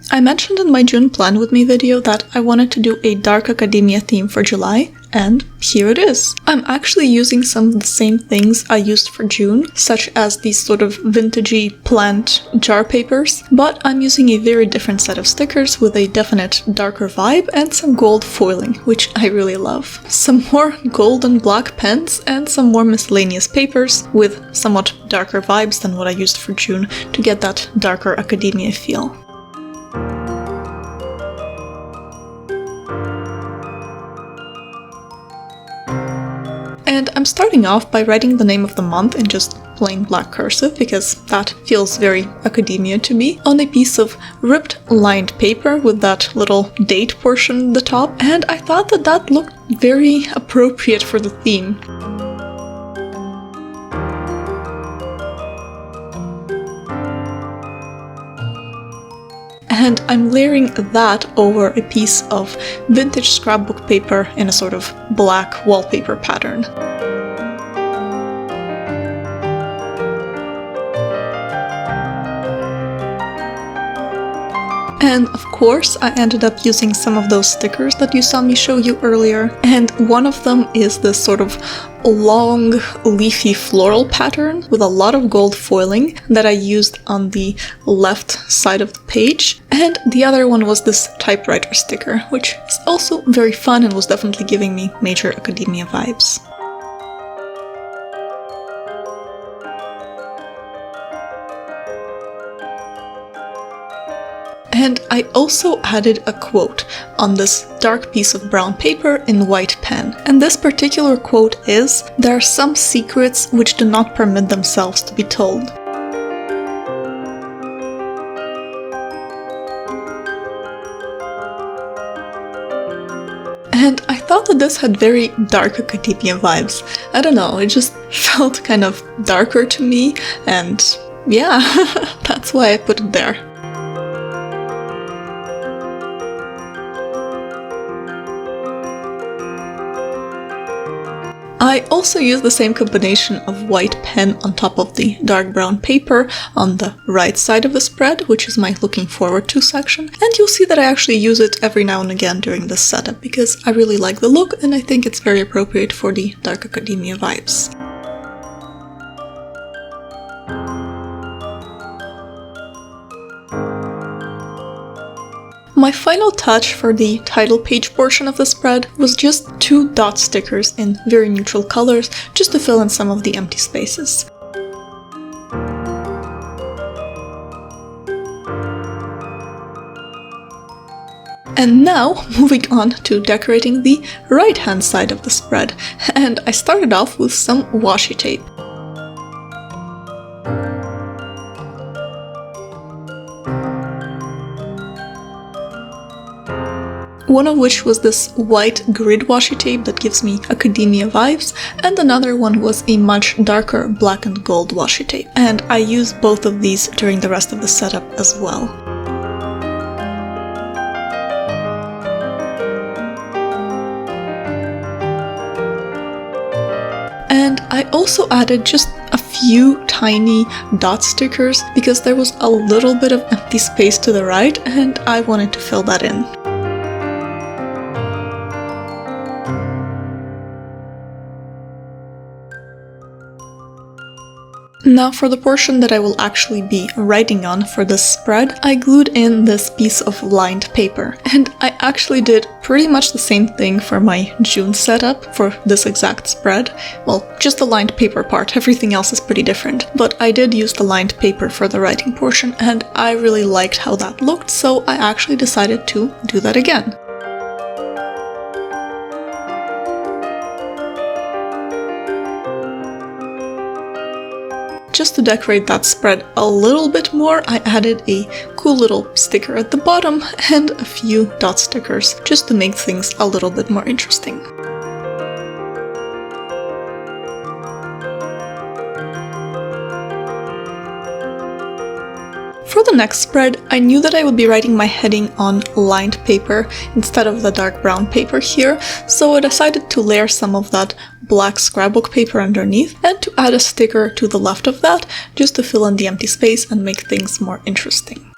I mentioned in my June Plan With Me video that I wanted to do a dark academia theme for July, and here it is. I'm actually using some of the same things I used for June, such as these sort of vintagey plant jar papers, but I'm using a very different set of stickers with a definite darker vibe and some gold foiling, which I really love. Some more gold and black pens and some more miscellaneous papers with somewhat darker vibes than what I used for June to get that darker academia feel. And I'm starting off by writing the name of the month in just plain black cursive, because that feels very academia to me, on a piece of ripped lined paper with that little date portion at the top, and I thought that that looked very appropriate for the theme. And I'm layering that over a piece of vintage scrapbook paper in a sort of black wallpaper pattern. And of course, I ended up using some of those stickers that you saw me show you earlier, and one of them is this sort of long, leafy floral pattern with a lot of gold foiling that I used on the left side of the page, and the other one was this typewriter sticker, which is also very fun and was definitely giving me major academia vibes. And I also added a quote on this dark piece of brown paper in white pen. And this particular quote is, "There are some secrets which do not permit themselves to be told." And I thought that this had very dark academia vibes. I don't know, it just felt kind of darker to me, and yeah, that's why I put it there. I also used the same combination of white pen on top of the dark brown paper on the right side of the spread, which is my looking forward to section, and you'll see that I actually use it every now and again during this setup because I really like the look and I think it's very appropriate for the dark academia vibes. My final touch for the title page portion of the spread was just 2 dot stickers in very neutral colors, just to fill in some of the empty spaces. And now, moving on to decorating the right-hand side of the spread, and I started off with some washi tape. One of which was this white grid washi tape that gives me academia vibes, and another one was a much darker black and gold washi tape. And I used both of these during the rest of the setup as well. And I also added just a few tiny dot stickers because there was a little bit of empty space to the right and I wanted to fill that in. Now for the portion that I will actually be writing on for this spread, I glued in this piece of lined paper. And I actually did pretty much the same thing for my June setup for this exact spread. Well, just the lined paper part, everything else is pretty different. But I did use the lined paper for the writing portion and I really liked how that looked, so I actually decided to do that again. Just to decorate that spread a little bit more, I added a cool little sticker at the bottom and a few dot stickers just to make things a little bit more interesting. For the next spread, I knew that I would be writing my heading on lined paper instead of the dark brown paper here, so I decided to layer some of that black scrapbook paper underneath and to add a sticker to the left of that just to fill in the empty space and make things more interesting.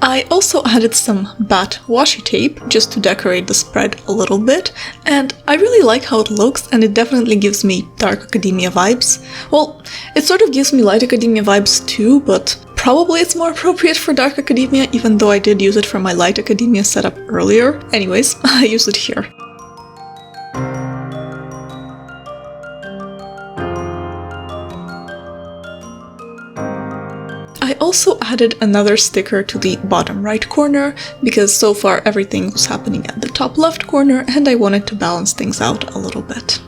I also added some bat washi tape just to decorate the spread a little bit, and I really like how it looks, and it definitely gives me dark academia vibes. Well, it sort of gives me light academia vibes too, but probably it's more appropriate for dark academia, even though I did use it for my light academia setup earlier. Anyways, I use it here. I also added another sticker to the bottom right corner, because so far everything was happening at the top left corner and I wanted to balance things out a little bit.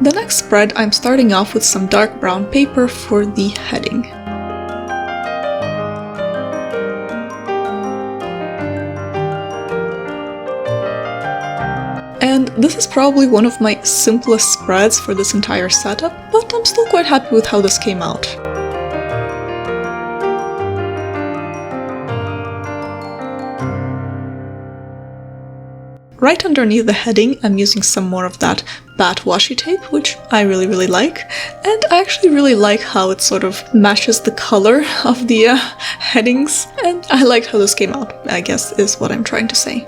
The next spread, I'm starting off with some dark brown paper for the heading. And this is probably one of my simplest spreads for this entire setup, but I'm still quite happy with how this came out. Right underneath the heading, I'm using some more of that bat washi tape, which I really like, and I actually really like how it sort of matches the color of the headings, and I like how this came out, I guess is what I'm trying to say.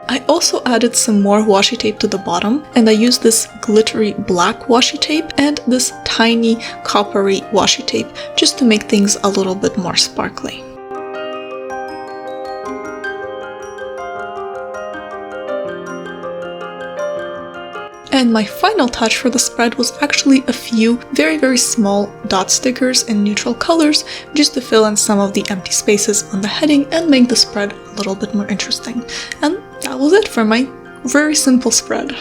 I also added some more washi tape to the bottom, and I used this glittery black washi tape and this tiny coppery washi tape just to make things a little bit more sparkly. And my final touch for the spread was actually a few very small dot stickers in neutral colors just to fill in some of the empty spaces on the heading and make the spread a little bit more interesting. And that was it for my very simple spread.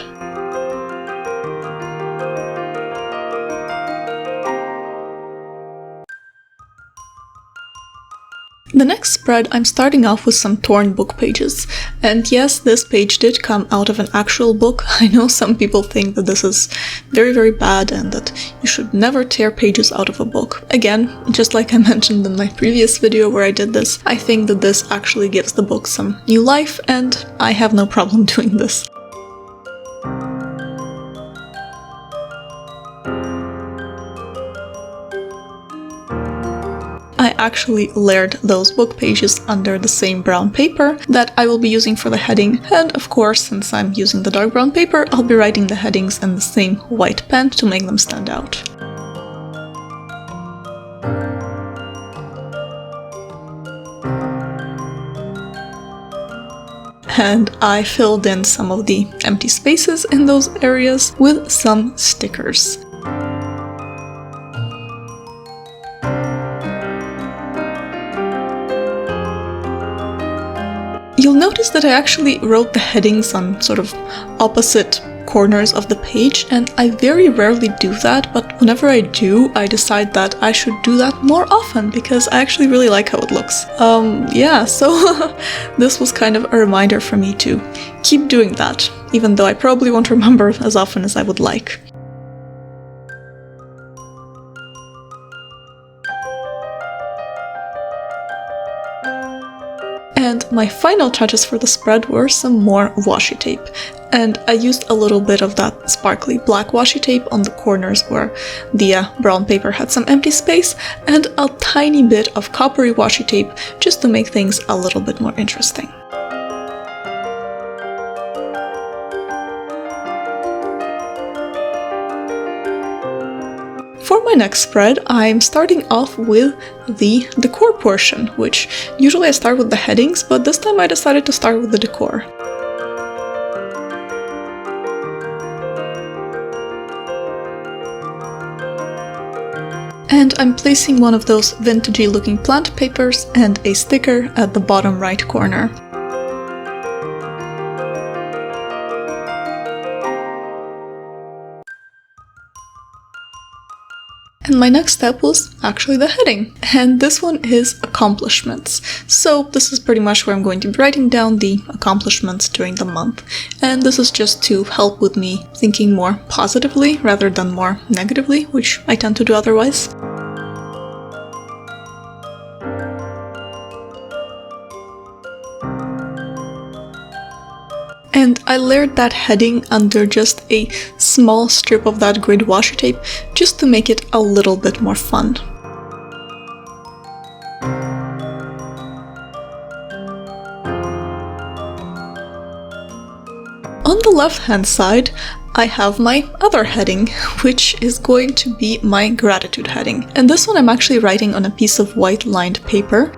The next spread, I'm starting off with some torn book pages. And yes, this page did come out of an actual book. I know some people think that this is very bad and that you should never tear pages out of a book. Again, just like I mentioned in my previous video where I did this, I think that this actually gives the book some new life, and I have no problem doing this. I actually layered those book pages under the same brown paper that I will be using for the heading, and of course, since I'm using the dark brown paper, I'll be writing the headings in the same white pen to make them stand out. And I filled in some of the empty spaces in those areas with some stickers. You'll notice that I actually wrote the headings on sort of opposite corners of the page, and I very rarely do that, but whenever I do, I decide that I should do that more often because I actually really like how it looks. Yeah, so this was kind of a reminder for me to keep doing that, even though I probably won't remember as often as I would like. And my final touches for the spread were some more washi tape. And I used a little bit of that sparkly black washi tape on the corners where the brown paper had some empty space, and a tiny bit of coppery washi tape just to make things a little bit more interesting. For my next spread, I'm starting off with the decor portion, which usually I start with the headings, but this time I decided to start with the decor. And I'm placing one of those vintagey looking plant papers and a sticker at the bottom right corner. And my next step was actually the heading, and this one is accomplishments. So this is pretty much where I'm going to be writing down the accomplishments during the month, and this is just to help with me thinking more positively rather than more negatively, which I tend to do otherwise. I layered that heading under just a small strip of that grid washi tape just to make it a little bit more fun. On the left-hand side, I have my other heading, which is going to be my gratitude heading. And this one I'm actually writing on a piece of white lined paper.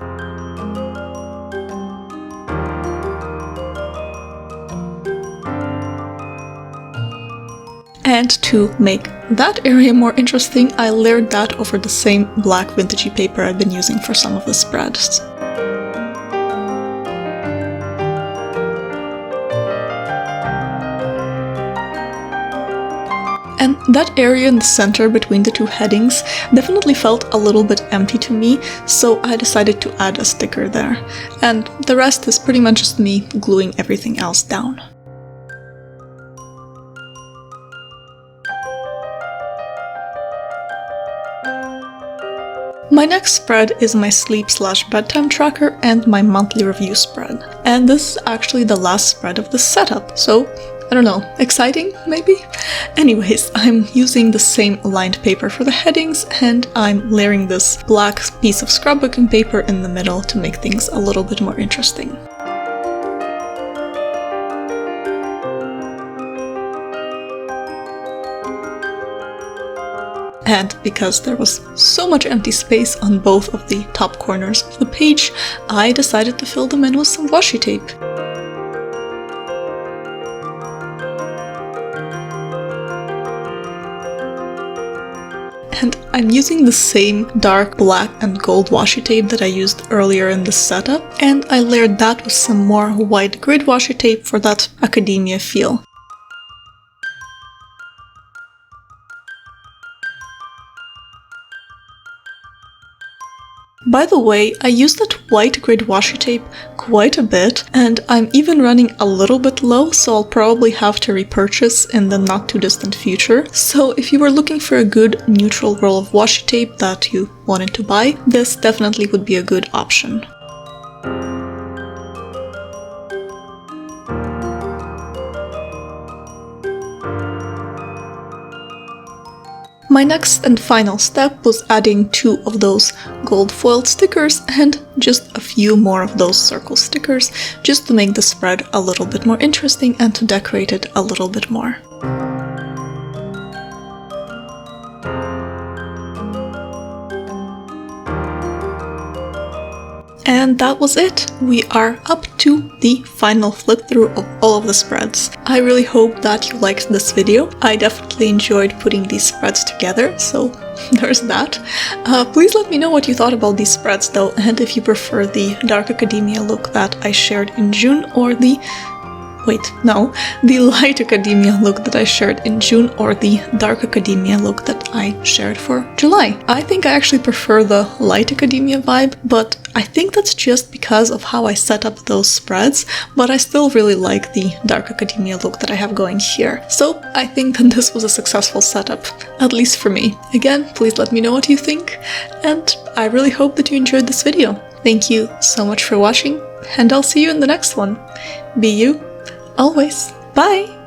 And to make that area more interesting, I layered that over the same black vintagey paper I've been using for some of the spreads. And that area in the center between the two headings definitely felt a little bit empty to me, so I decided to add a sticker there. And the rest is pretty much just me gluing everything else down. My next spread is my sleep/bedtime tracker and my monthly review spread. And this is actually the last spread of the setup, so I don't know, exciting maybe? Anyways, I'm using the same lined paper for the headings and I'm layering this black piece of scrapbooking paper in the middle to make things a little bit more interesting. And because there was so much empty space on both of the top corners of the page, I decided to fill them in with some washi tape. And I'm using the same dark black and gold washi tape that I used earlier in the setup, and I layered that with some more white grid washi tape for that academia feel. By the way, I used that white grid washi tape quite a bit, and I'm even running a little bit low, so I'll probably have to repurchase in the not too distant future. So if you were looking for a good neutral roll of washi tape that you wanted to buy, this definitely would be a good option. My next and final step was adding 2 of those gold foiled stickers and just a few more of those circle stickers, just to make the spread a little bit more interesting and to decorate it a little bit more. And that was it! We are up to the final flip through of all of the spreads. I really hope that you liked this video. I definitely enjoyed putting these spreads together, so there's that. Please let me know what you thought about these spreads though, and if you prefer the dark academia look that I shared in June or the light academia look that I shared in June or the dark academia look that I shared for July. I think I actually prefer the light academia vibe, but I think that's just because of how I set up those spreads, but I still really like the dark academia look that I have going here. So I think that this was a successful setup, at least for me. Again, please let me know what you think, and I really hope that you enjoyed this video. Thank you so much for watching, and I'll see you in the next one. Be you, always. Bye!